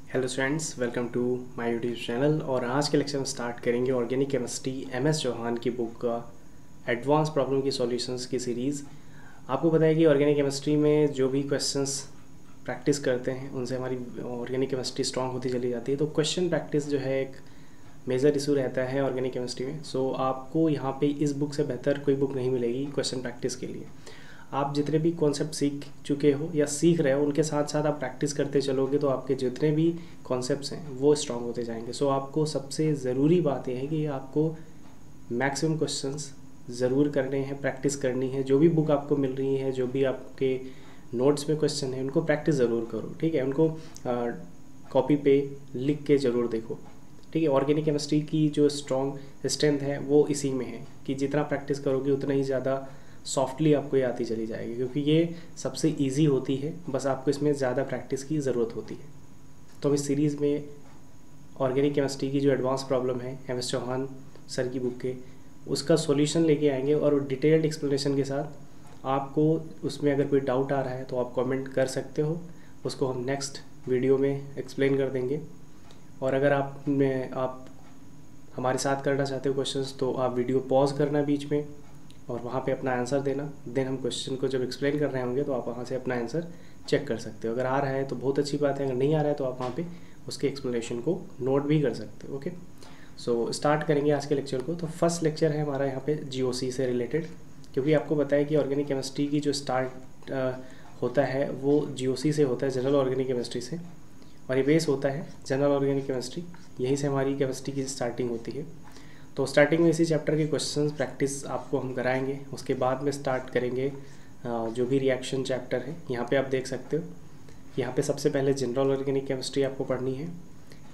Hello students, welcome to my YouTube channel. और आज के लेक्चर में स्टार्ट करेंगे ऑर्गेनिक केमिस्ट्री MS चौहान की बुक का एडवांस प्रॉब्लम की सॉल्यूशंस की सीरीज़। आपको पता है कि ऑर्गेनिक केमिस्ट्री में जो भी क्वेश्चंस प्रैक्टिस करते हैं उनसे हमारी ऑर्गेनिक केमिस्ट्री स्ट्रांग होती चली जाती है। तो क्वेश्चन प्रैक्टिस जो है एक मेजर इशू रहता है ऑर्गेनिक केमिस्ट्री में। सो आपको यहाँ पे इस बुक से बेहतर कोई बुक नहीं मिलेगी क्वेश्चन प्रैक्टिस के लिए। आप जितने भी कॉन्सेप्ट सीख चुके हो या सीख रहे हो उनके साथ साथ आप प्रैक्टिस करते चलोगे तो आपके जितने भी कॉन्सेप्ट्स हैं वो स्ट्रांग होते जाएंगे। सो आपको सबसे ज़रूरी बात यह है कि आपको मैक्सिमम क्वेश्चंस ज़रूर करने हैं, प्रैक्टिस करनी है। जो भी बुक आपको मिल रही है, जो भी आपके नोट्स में क्वेश्चन है, उनको प्रैक्टिस ज़रूर करो, ठीक है। उनको कॉपी पे लिख के ज़रूर देखो, ठीक है। ऑर्गेनिक केमिस्ट्री की जो स्ट्रॉन्ग स्ट्रेंथ है वो इसी में है कि जितना प्रैक्टिस करोगे उतना ही ज़्यादा सॉफ्टली आपको ये आती चली जाएगी, क्योंकि ये सबसे इजी होती है। बस आपको इसमें ज़्यादा प्रैक्टिस की ज़रूरत होती है। तो हम इस सीरीज़ में ऑर्गेनिक केमिस्ट्री की जो एडवांस प्रॉब्लम है MS चौहान सर की बुक के, उसका सॉल्यूशन लेके आएंगे और डिटेल्ड एक्सप्लेनेशन के साथ। आपको उसमें अगर कोई डाउट आ रहा है तो आप कमेंट कर सकते हो, उसको हम नेक्स्ट वीडियो में एक्सप्लेन कर देंगे। और अगर आप हमारे साथ करना चाहते हो क्वेश्चंस तो आप वीडियो पॉज करना बीच में और वहाँ पे अपना आंसर देना। देन हम क्वेश्चन को जब एक्सप्लेन कर रहे होंगे तो आप वहाँ से अपना आंसर चेक कर सकते हो। अगर आ रहा है तो बहुत अच्छी बात है, अगर नहीं आ रहा है तो आप वहाँ पे उसके एक्सप्लेनेशन को नोट भी कर सकते हो। ओके, सो स्टार्ट करेंगे आज के लेक्चर को। तो फर्स्ट लेक्चर है हमारा यहाँ पे GOC से रिलेटेड, क्योंकि आपको पता है कि ऑर्गेनिक केमिस्ट्री की जो स्टार्ट होता है वो GOC से होता है, जनरल ऑर्गेनिक केमिस्ट्री से। और ये बेस होता है जनरल ऑर्गेनिक केमिस्ट्री, यहीं से हमारी केमिस्ट्री की स्टार्टिंग होती है। तो स्टार्टिंग में इसी चैप्टर के क्वेश्चंस प्रैक्टिस आपको हम कराएंगे। उसके बाद में स्टार्ट करेंगे जो भी रिएक्शन चैप्टर है। यहाँ पे आप देख सकते हो, यहाँ पे सबसे पहले जनरल ऑर्गेनिक केमिस्ट्री आपको पढ़नी है।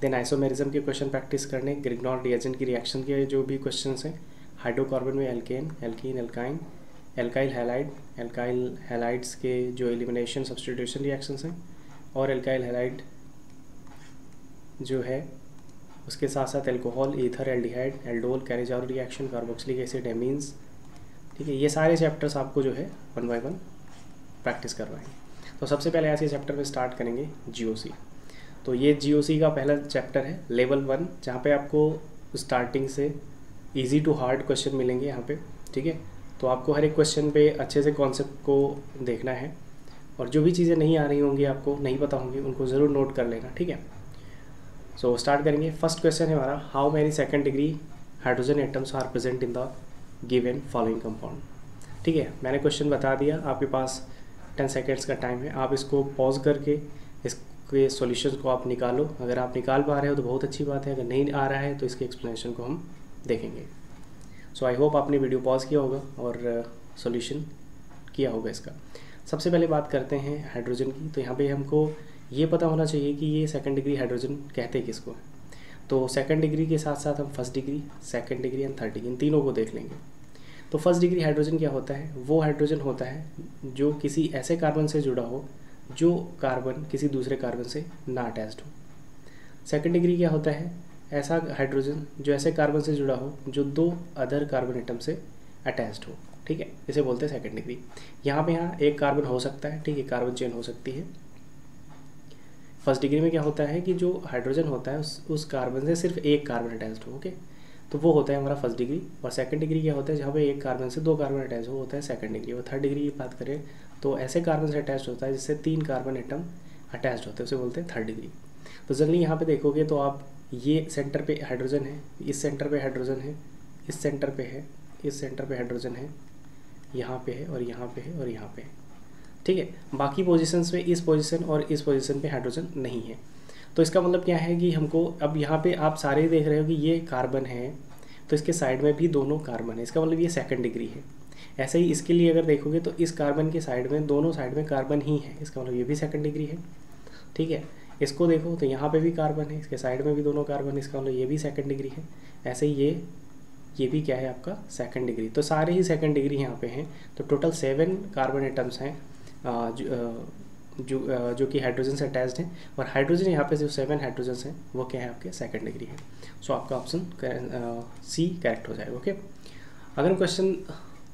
देन आइसोमेरिज्म के क्वेश्चन प्रैक्टिस करने, ग्रिग्नॉन रिएजेंट की रिएक्शन के जो भी क्वेश्चंस हैं, हाइड्रोकार्बन में alkane, alkene, alkyne, alkyl halide, alkyl halides के जो एलिमिनेशन सब्स्टिट्यूशन रिएक्शंस हैं, और एल्काइल हैलाइड जो है उसके साथ साथ alcohol, ether, aldehyde, aldol, Cannizzaro reaction, carboxylic acid, amines, ठीक है। ये सारे चैप्टर्स आपको जो है 1 बाय 1 प्रैक्टिस करवाएंगे। तो सबसे पहले आज के चैप्टर में स्टार्ट करेंगे GOC। तो ये GOC का पहला चैप्टर है लेवल 1, जहाँ पे आपको स्टार्टिंग से ईजी टू हार्ड क्वेश्चन मिलेंगे यहाँ पे, ठीक है। तो आपको हर एक क्वेश्चन पे अच्छे से कॉन्सेप्ट को देखना है, और जो भी चीज़ें नहीं आ रही होंगी, आपको नहीं पता होंगी, उनको ज़रूर नोट कर लेना, ठीक है। सो स्टार्ट करेंगे। फर्स्ट क्वेश्चन है हमारा, how many second degree hydrogen atoms are present in the given following compound, ठीक है। मैंने क्वेश्चन बता दिया, आपके पास 10 सेकेंड्स का टाइम है। आप इसको पॉज करके इसके सॉल्यूशंस को आप निकालो। अगर आप निकाल पा रहे हो तो बहुत अच्छी बात है, अगर नहीं आ रहा है तो इसके एक्सप्लेनेशन को हम देखेंगे। सो आई होप आपने वीडियो पॉज किया होगा और सॉल्यूशन किया होगा इसका। सबसे पहले बात करते हैं हाइड्रोजन की। तो यहाँ पे हमको ये पता होना चाहिए कि ये सेकंड डिग्री हाइड्रोजन कहते हैं किसको। तो सेकंड डिग्री के साथ साथ हम first degree, second degree and third degree, इन तीनों को देख लेंगे। तो फर्स्ट डिग्री हाइड्रोजन क्या होता है? वो हाइड्रोजन होता है जो किसी ऐसे कार्बन से जुड़ा हो जो कार्बन किसी दूसरे कार्बन से ना अटैच्ड हो। सेकंड डिग्री क्या होता है? ऐसा हाइड्रोजन जो ऐसे कार्बन से जुड़ा हो जो 2 अदर कार्बन एटम से अटैच्ड हो, ठीक है। इसे बोलते हैं सेकंड डिग्री। यहाँ एक कार्बन हो सकता है, ठीक है, कार्बन चेन हो सकती है। फर्स्ट डिग्री में क्या होता है कि जो हाइड्रोजन होता है उस कार्बन से सिर्फ एक कार्बन अटैच्ड हो, ओके, तो वो होता है हमारा फर्स्ट डिग्री। और सेकंड डिग्री क्या होता है? जहाँ पे एक कार्बन से 2 कार्बन अटैच हो, होता है सेकंड डिग्री। और थर्ड डिग्री की बात करें तो ऐसे कार्बन से अटैच होता है जिससे 3 कार्बन एटम अटैच होते हैं, उसे बोलते हैं थर्ड डिग्री। तो जनरली यहाँ पे देखोगे तो आप ये सेंटर पे हाइड्रोजन है, इस सेंटर पे हाइड्रोजन है, इस सेंटर पे है, इस सेंटर पे हाइड्रोजन है, यहाँ पे है और यहाँ पे है और यहाँ पे है, ठीक है। बाकी पोजीशंस में इस पोजीशन और इस पोजीशन पे हाइड्रोजन नहीं है। तो इसका मतलब क्या है कि हमको अब यहाँ पे आप सारे देख रहे हो कि ये कार्बन है तो इसके साइड में भी दोनों कार्बन है, इसका मतलब ये सेकंड डिग्री है। ऐसे ही इसके लिए अगर देखोगे तो इस कार्बन के साइड में दोनों साइड में कार्बन ही है, इसका मतलब ये भी सेकंड डिग्री है, ठीक है। इसको देखो तो यहाँ पे भी कार्बन है, इसके साइड में भी दोनों कार्बन, इसका मतलब ये भी सेकंड डिग्री है। ऐसे ही ये भी क्या है आपका सेकंड डिग्री। तो सारे ही सेकंड डिग्री यहाँ पे हैं। तो टोटल 7 कार्बन एटम्स हैं जो कि हाइड्रोजन से अटैच्ड हैं। और हाइड्रोजन यहाँ पे जो 7 हाइड्रोजन हैं वो क्या है आपके सेकंड डिग्री है। सो आपका ऑप्शन C करेक्ट हो जाएगा, ओके। अगर हम क्वेश्चन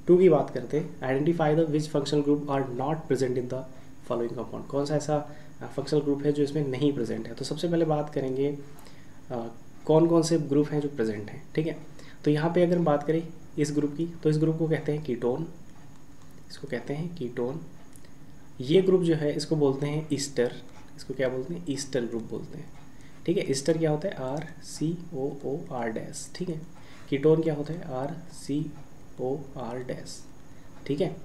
2 की बात करते हैं, identify the which functional group are not present in the following compound. कौन सा ऐसा फंक्शनल ग्रुप है जो इसमें नहीं प्रेजेंट है। तो सबसे पहले बात करेंगे कौन कौन से ग्रुप हैं जो प्रेजेंट हैं, ठीक है। तो यहाँ पे अगर हम बात करें इस ग्रुप की, तो इस ग्रुप को कहते हैं कीटोन, इसको कहते हैं कीटोन। ये ग्रुप जो है इसको बोलते हैं ईस्टर, इसको क्या बोलते हैं, ईस्टर ग्रुप बोलते हैं, ठीक है। ईस्टर क्या होता है, RCOOR-, ठीक है। कीटोन क्या होता है, RCOR-, ठीक है।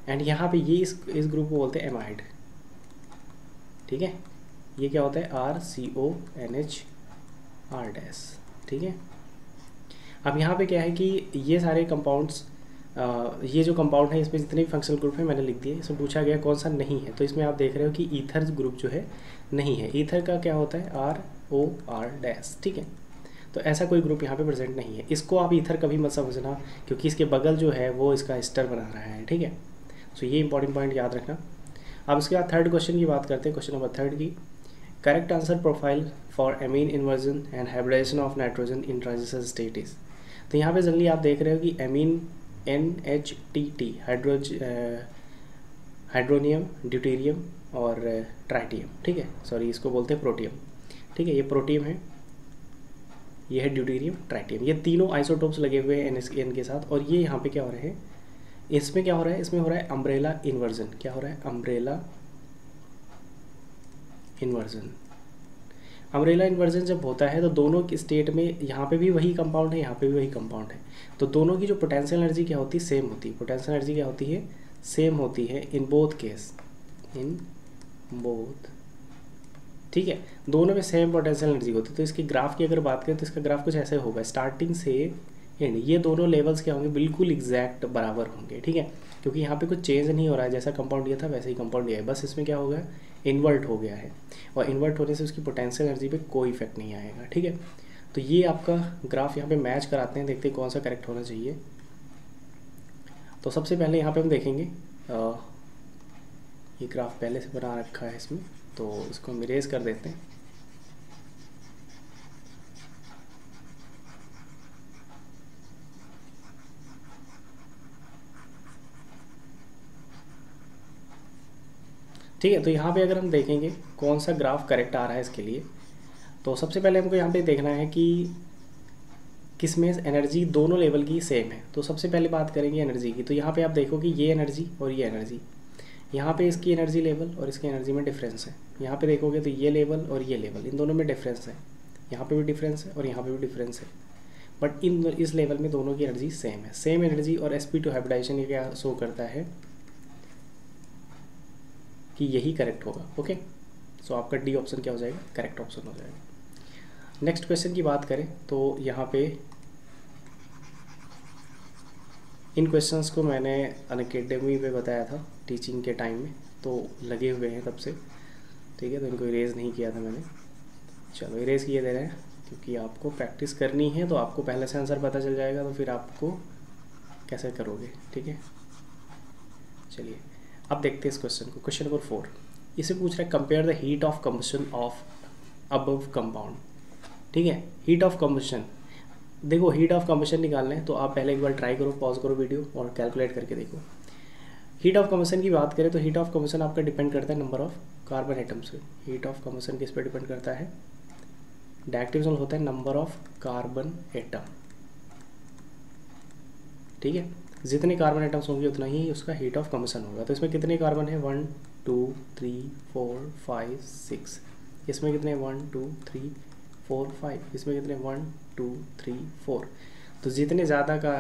एंड यहाँ पे ये इस ग्रुप को बोलते हैं एमाइड, ठीक है। ये क्या होता है, RCONH-, ठीक है। अब यहाँ पे क्या है कि ये सारे कंपाउंड्स, ये जो कंपाउंड है इसमें जितने भी फंक्शनल ग्रुप है मैंने लिख दिए। इसमें पूछा गया कौन सा नहीं है, तो इसमें आप देख रहे हो कि ईथर ग्रुप जो है नहीं है। ईथर का क्या होता है, ROR-, ठीक है। तो ऐसा कोई ग्रुप यहाँ पे प्रेजेंट नहीं है। इसको आप ईथर कभी मत समझना, क्योंकि इसके बगल जो है वो इसका एस्टर बना रहा है, ठीक है। सो ये इंपॉर्टेंट पॉइंट याद रखना। अब इसके बाद थर्ड क्वेश्चन की बात करते हैं, क्वेश्चन नंबर 3 की। Correct answer profile for amine inversion and hybridization of nitrogen in transition state is. तो यहाँ पे जनरली आप देख रहे हो कि एमीन NHTT, हाइड्रोनियम, ड्यूटेरियम और ट्राइटियम, ठीक है। सॉरी, इसको बोलते हैं प्रोटियम, ठीक है। ये प्रोटियम है, ये है ड्यूटेरियम, ट्राइटियम। ये तीनों आइसोटोप्स लगे हुए हैं N के साथ। और ये यहाँ पे क्या हो रहे हैं, इसमें क्या हो रहा है, इसमें हो रहा है अम्ब्रेला इन्वर्जन। क्या हो रहा है, अम्ब्रेला इन्वर्जन। अम्ब्रेला इन्वर्जन जब होता है तो दोनों की स्टेट में, यहाँ पे भी वही कंपाउंड है, यहाँ पे भी वही कंपाउंड है, तो दोनों की जो पोटेंशियल एनर्जी क्या होती है, सेम होती है। पोटेंशियल एनर्जी क्या होती है, सेम होती है in both case, in both, ठीक है। दोनों में सेम पोटेंशियल एनर्जी होती है। तो इसकी ग्राफ की अगर बात करें तो इसका ग्राफ कुछ ऐसे होगा, स्टार्टिंग से एंड। ये दोनों लेवल्स क्या होंगे, बिल्कुल एग्जैक्ट बराबर होंगे, ठीक है। क्योंकि यहाँ पे कुछ चेंज नहीं हो रहा है, जैसा कंपाउंड दिया था वैसे ही कंपाउंड दिया है, बस इसमें क्या हो गया, इन्वर्ट हो गया है। और इन्वर्ट होने से उसकी पोटेंशियल एनर्जी पे कोई इफेक्ट नहीं आएगा, ठीक है। तो ये आपका ग्राफ यहाँ पे मैच कराते हैं, देखते हैं कौन सा करेक्ट होना चाहिए। तो सबसे पहले यहाँ पे हम देखेंगे, ये ग्राफ पहले से बना रखा है इसमें, तो इसको हम इरेज कर देते हैं। ठीक है। तो यहाँ पे अगर हम देखेंगे कौन सा ग्राफ करेक्ट आ रहा है इसके लिए, तो सबसे पहले हमको यहाँ पे देखना है कि किसमें एनर्जी दोनों लेवल की सेम है। तो सबसे पहले बात करेंगे एनर्जी की। तो यहाँ पे आप देखो कि ये एनर्जी और ये एनर्जी, यहाँ पे इसकी एनर्जी लेवल और इसकी एनर्जी में डिफरेंस है। यहाँ पे देखोगे तो ये लेवल और ये लेवल, इन दोनों में डिफरेंस है। यहाँ पे भी डिफरेंस है और यहाँ पे भी डिफरेंस है, बट इस लेवल में दोनों की एनर्जी सेम है। सेम एनर्जी और sp2 हाइब्रिडाइजेशन ये क्या शो करता है कि यही करेक्ट होगा। ओके, सो आपका डी ऑप्शन क्या हो जाएगा, करेक्ट ऑप्शन हो जाएगा। नेक्स्ट क्वेश्चन की बात करें तो यहाँ पे इन क्वेश्चंस को मैंने अनअकैडमी पे बताया था टीचिंग के टाइम में, तो लगे हुए हैं तब से, ठीक है। तो इनको इरेज नहीं किया था मैंने, चलो इरेज किए दे रहे हैं, क्योंकि आपको प्रैक्टिस करनी है। तो आपको पहले से आंसर पता चल जाएगा, तो फिर आपको कैसे करोगे, ठीक है। चलिए अब देखते हैं इस क्वेश्चन को। क्वेश्चन नंबर 4, इसे पूछ रहा है compare the heat of combustion of above compound, ठीक है। हीट ऑफ कंबशन, देखो हीट ऑफ कंबशन निकालना है तो आप पहले एक बार ट्राई करो, पॉज करो वीडियो और कैलकुलेट करके देखो। हीट ऑफ कंबशन की बात करें तो हीट ऑफ कंबशन आपका डिपेंड करता है नंबर ऑफ कार्बन एटम्स पे। हीट ऑफ कंबशन किस पे डिपेंड करता है, डायरेक्ट रिजल्ट होता है नंबर ऑफ कार्बन एटम, ठीक है। जितने कार्बन एटम्स होंगे उतना ही उसका हीट ऑफ कंबशन होगा। तो इसमें कितने कार्बन है, 1 2 3 4 5 6, इसमें कितने 1 2 3 4 5, इसमें कितने 1 2 3 4। तो जितने ज़्यादा का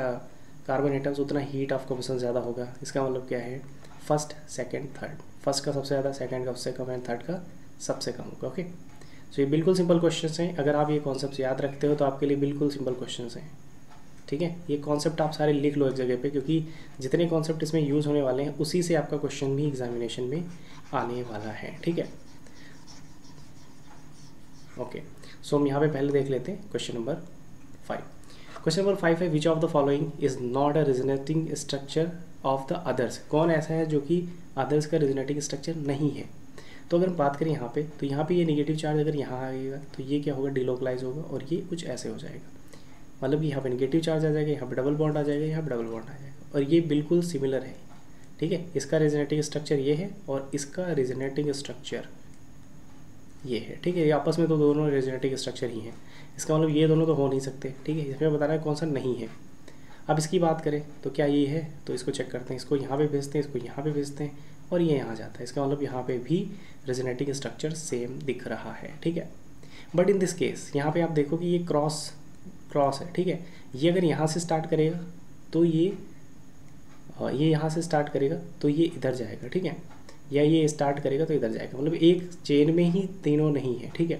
कार्बन एटम्स उतना हीट ऑफ कंबशन ज़्यादा होगा। इसका मतलब क्या है, फर्स्ट सेकंड थर्ड, फर्स्ट का सबसे ज़्यादा, सेकंड का सबसे कम एंड थर्ड का सबसे कम होगा। ओके, सो ये बिल्कुल सिंपल क्वेश्चन हैं। अगर आप ये कॉन्सेप्ट याद रखते हो तो आपके लिए बिल्कुल सिंपल क्वेश्चन हैं, ठीक है। ये कॉन्सेप्ट आप सारे लिख लो एक जगह पे, क्योंकि जितने कॉन्सेप्ट इसमें यूज़ होने वाले हैं उसी से आपका क्वेश्चन भी एग्जामिनेशन में आने वाला है, ठीक है। ओके, सो हम यहाँ पे पहले देख लेते हैं क्वेश्चन नंबर 5। क्वेश्चन नंबर 5 है which of the following is not a resonating structure of the others. कौन ऐसा है जो कि अदर्स का रिजोनेटिंग स्ट्रक्चर नहीं है। तो अगर हम बात करें यहाँ पे, तो यहाँ पे ये नेगेटिव चार्ज अगर यहाँ आएगा तो ये क्या होगा, डिलोकलाइज होगा और ये कुछ ऐसे हो जाएगा। मतलब कि यहाँ पे नेगेटिव चार्ज आ जाएगा, यहाँ पे डबल बॉन्ड आ जाएगा, यहाँ पे डबल बॉन्ड आ जाएगा, और ये बिल्कुल सिमिलर है, ठीक है। इसका रिजोनेटिंग स्ट्रक्चर ये है और इसका रिजोनेटिंग स्ट्रक्चर ये है, ठीक है। ये आपस में तो दोनों रेजोनेटिंग स्ट्रक्चर ही हैं, इसका मतलब ये दोनों तो हो नहीं सकते, ठीक है। इसमें बताना है कौन सा नहीं है। अब इसकी बात करें तो क्या ये है, तो इसको चेक करते हैं, इसको यहाँ पे भेजते हैं, इसको यहाँ पे भेजते हैं और ये यहाँ जाता है, इसका मतलब यहाँ पे भी रेजोनेटिंग स्ट्रक्चर सेम दिख रहा है, ठीक है। बट इन दिस केस यहाँ पे आप देखो कि ये क्रॉस है, ठीक है। ये अगर यहाँ से स्टार्ट करेगा तो ये यहाँ से स्टार्ट करेगा तो ये इधर जाएगा, ठीक है, या ये स्टार्ट करेगा तो इधर जाएगा, मतलब एक चेन में ही तीनों नहीं है, ठीक है।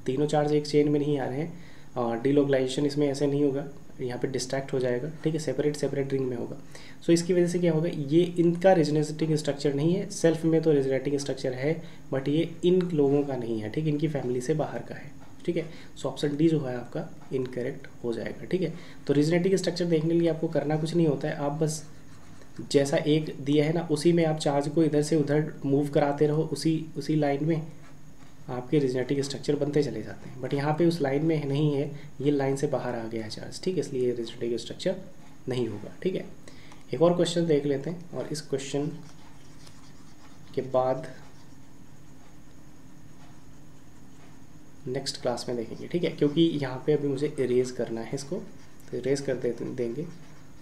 तीनों चार्ज एक चेन में नहीं आ रहे हैं और डिलोकलाइजेशन इसमें ऐसे नहीं होगा, यहाँ पे डिस्ट्रैक्ट हो जाएगा, ठीक है, सेपरेट रिंग में होगा। सो इसकी वजह से क्या होगा, ये इनका रेजोनेटिंग स्ट्रक्चर नहीं है, सेल्फ में तो रेजोनेटिंग स्ट्रक्चर है बट ये इन लोगों का नहीं है, ठीक है, इनकी फैमिली से बाहर का है, ठीक है। सो ऑप्शन डी जो है आपका इनकरेक्ट हो जाएगा, ठीक है। तो रेजोनेटिंग स्ट्रक्चर देखने के लिए आपको करना कुछ नहीं होता है, आप बस जैसा एक दिया है ना उसी में आप चार्ज को इधर से उधर मूव कराते रहो, उसी लाइन में आपके रेजोनेटिंग स्ट्रक्चर बनते चले जाते हैं। बट यहाँ पे उस लाइन में नहीं है, ये लाइन से बाहर आ गया है चार्ज, ठीक है, इसलिए रेजोनेटिंग स्ट्रक्चर नहीं होगा, ठीक है। एक और क्वेश्चन देख लेते हैं और इस क्वेश्चन के बाद नेक्स्ट क्लास में देखेंगे, ठीक है, क्योंकि यहाँ पे अभी मुझे इरेज करना है इसको, तो इरेज कर देंगे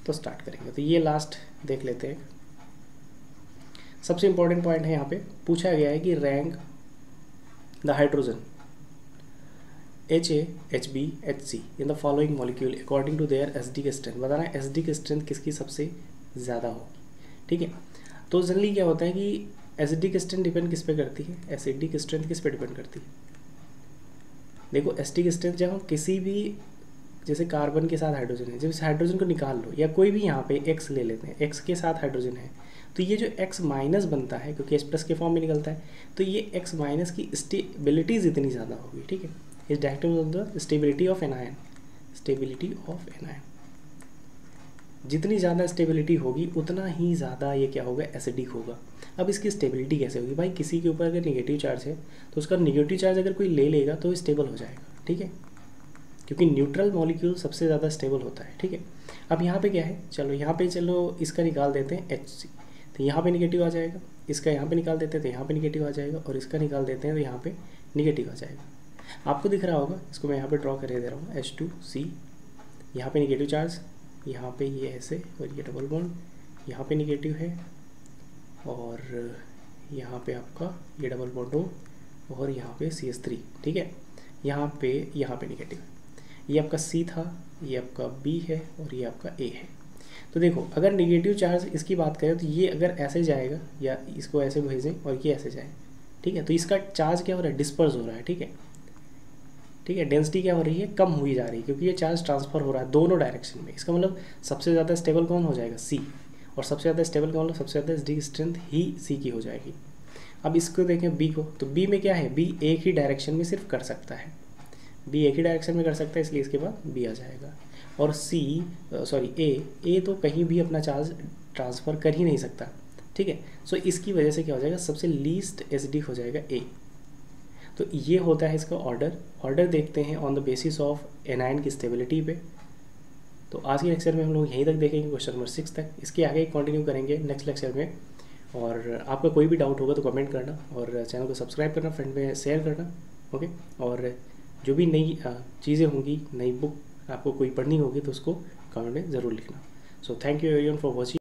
तो स्टार्ट करेंगे। तो ये लास्ट देख लेते हैं। सबसे इंपॉर्टेंट पॉइंट है, यहाँ पे पूछा गया है कि rank the hydrogen HA, HB, HC in the following molecule according to their acidic strength. बताना है एसिडिक स्ट्रेंथ किसकी सबसे ज़्यादा होगी, ठीक है। तो जनरली क्या होता है कि एसिडिक स्ट्रेंथ डिपेंड किस पे करती है, एसिडिक स्ट्रेंथ किस पे डिपेंड करती है। देखो एसिडिक स्ट्रेंथ जब हम किसी भी, जैसे कार्बन के साथ हाइड्रोजन है, जब इस हाइड्रोजन को निकाल लो, या कोई भी यहाँ पे X ले लेते हैं, X के साथ हाइड्रोजन है, तो ये जो X माइनस बनता है क्योंकि H+ के फॉर्म में निकलता है, तो ये X माइनस की स्टेबिलिटी जितनी ज़्यादा होगी, ठीक है, इस directive of the stability of anion, जितनी ज़्यादा स्टेबिलिटी होगी उतना ही ज़्यादा ये क्या होगा, एसिडिक होगा। अब इसकी स्टेबिलिटी कैसे होगी भाई, किसी के ऊपर अगर निगेटिव चार्ज है तो उसका निगेटिव चार्ज अगर कोई ले लेगा तो स्टेबल हो जाएगा, ठीक है, क्योंकि न्यूट्रल मॉलिक्यूल सबसे ज़्यादा स्टेबल होता है, ठीक है। अब यहाँ पे क्या है, चलो इसका निकाल देते हैं HC, तो यहाँ पे निगेटिव आ जाएगा, इसका यहाँ पे निकाल देते हैं तो यहाँ पे निगेटिव आ जाएगा, और इसका निकाल देते हैं तो यहाँ पे निगेटिव आ जाएगा। आपको दिख रहा होगा, इसको मैं यहाँ पे ड्रॉ करके दे रहा हूँ, H2C, यहाँ पे निगेटिव चार्ज, यहाँ पे ये ऐसे, और ये डबल बॉन्ड, यहाँ पे निगेटिव है, और यहाँ पे आपका ये डबल बॉन्ड हो, और यहाँ पे CH3, ठीक है, यहाँ पे निगेटिव है। ये आपका C था, ये आपका B है, और ये आपका A है। तो देखो अगर निगेटिव चार्ज इसकी बात करें तो ये अगर ऐसे जाएगा, या इसको ऐसे भेजें और ये ऐसे जाए, ठीक है, तो इसका चार्ज क्या हो रहा है, डिस्पर्स हो रहा है, ठीक है, डेंसिटी क्या हो रही है, कम हुई जा रही है, क्योंकि ये चार्ज ट्रांसफ़र हो रहा है दोनों डायरेक्शन में। इसका मतलब सबसे ज़्यादा स्टेबल कौन हो जाएगा, C, और सबसे ज़्यादा स्टेबल का मतलब सबसे ज़्यादा एसिडिक स्ट्रेंथ ही C की हो जाएगी। अब इसको देखें B को, तो B में क्या है, B एक ही डायरेक्शन में सिर्फ कर सकता है, B एक ही डायरेक्शन में कर सकता है, इसलिए इसके बाद B आ जाएगा। और A तो कहीं भी अपना चार्ज ट्रांसफ़र कर ही नहीं सकता, ठीक है। सो इसकी वजह से क्या हो जाएगा, सबसे लीस्ट एसिडिक हो जाएगा A। तो ये होता है इसका ऑर्डर देखते हैं on the basis of anion की स्टेबिलिटी पे। तो आज के लेक्चर में हम लोग यहीं तक देखेंगे, क्वेश्चन नंबर 6 तक। इसके आगे कंटिन्यू करेंगे नेक्स्ट लेक्चर में। और आपका कोई भी डाउट होगा तो कमेंट करना, और चैनल को सब्सक्राइब करना, फ्रेंड में शेयर करना, ओके। और जो भी नई चीज़ें होंगी, नई बुक आपको कोई पढ़नी होगी तो उसको कमेंट में ज़रूर लिखना। So thank you everyone for watching.